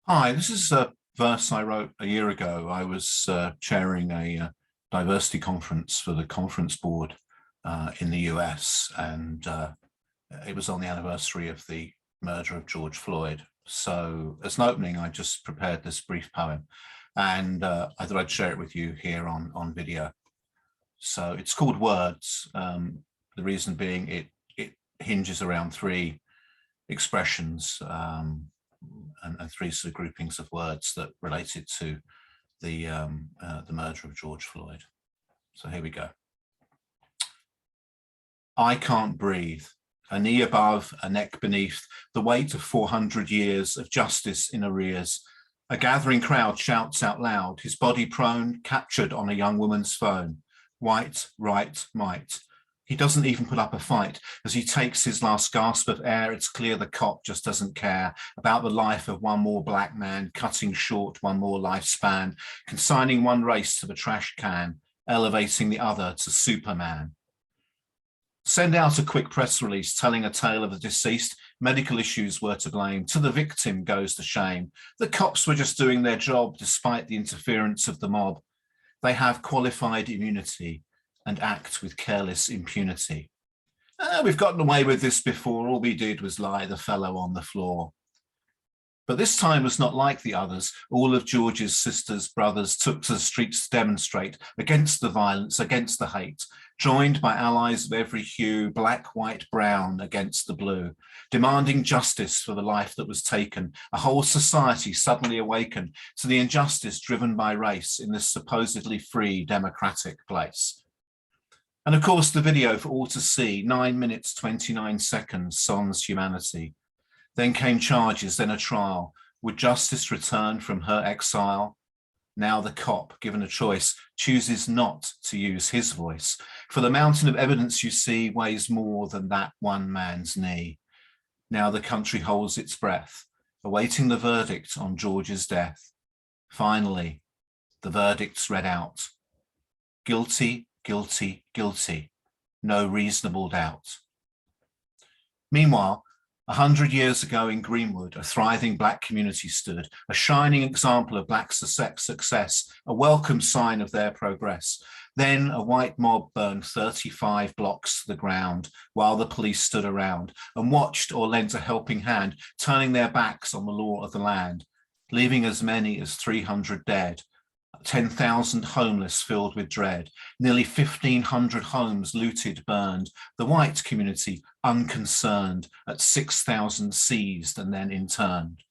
Hi, this is a verse I wrote a year ago. I was chairing a diversity conference for the conference board in the US, and it was on the anniversary of the murder of George Floyd. So as an opening, I just prepared this brief poem, and I thought I'd share it with you here on video. So it's called Words. The reason being it hinges around three expressions, and three sort of groupings of words that related to the murder of George Floyd. So here we go. I can't breathe, a knee above, a neck beneath, the weight of 400 years of justice in arrears. A gathering crowd shouts out loud, his body prone, captured on a young woman's phone. White, right, might. He doesn't even put up a fight. As he takes his last gasp of air, it's clear the cop just doesn't care about the life of one more black man, cutting short one more lifespan, consigning one race to the trash can, elevating the other to Superman. Send out a quick press release telling a tale of the deceased. Medical issues were to blame. To the victim goes the shame. The cops were just doing their job despite the interference of the mob. They have qualified immunity and act with careless impunity. We've gotten away with this before. All we did was lie the fellow on the floor. But this time was not like the others. All of George's sisters, brothers took to the streets to demonstrate against the violence, against the hate, joined by allies of every hue, black, white, brown against the blue, demanding justice for the life that was taken. A whole society suddenly awakened to the injustice driven by race in this supposedly free democratic place. And of course, the video for all to see, 9 minutes, 29 seconds, sans humanity. Then came charges, then a trial. Would justice return from her exile? Now the cop, given a choice, chooses not to use his voice. For the mountain of evidence you see weighs more than that one man's knee. Now the country holds its breath, awaiting the verdict on George's death. Finally, the verdict's read out. Guilty, guilty, guilty. No reasonable doubt. Meanwhile, 100 years ago in Greenwood, a thriving black community stood, a shining example of black success, a welcome sign of their progress. Then a white mob burned 35 blocks to the ground while the police stood around and watched or lent a helping hand, turning their backs on the law of the land, leaving as many as 300 dead. 10,000 homeless filled with dread, nearly 1,500 homes looted, burned, the white community unconcerned, at 6,000 seized and then interned.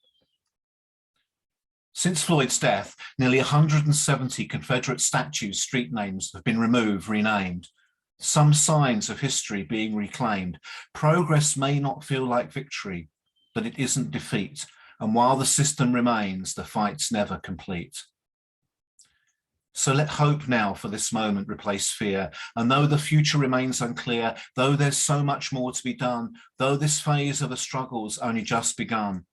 Since Floyd's death, nearly 170 Confederate statues, street names have been removed, renamed. Some signs of history being reclaimed. Progress may not feel like victory, but it isn't defeat. And while the system remains, the fight's never complete. So let hope now for this moment replace fear. And though the future remains unclear, though there's so much more to be done, though this phase of the struggle's only just begun,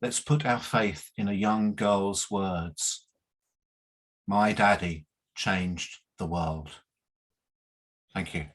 let's put our faith in a young girl's words. My daddy changed the world. Thank you.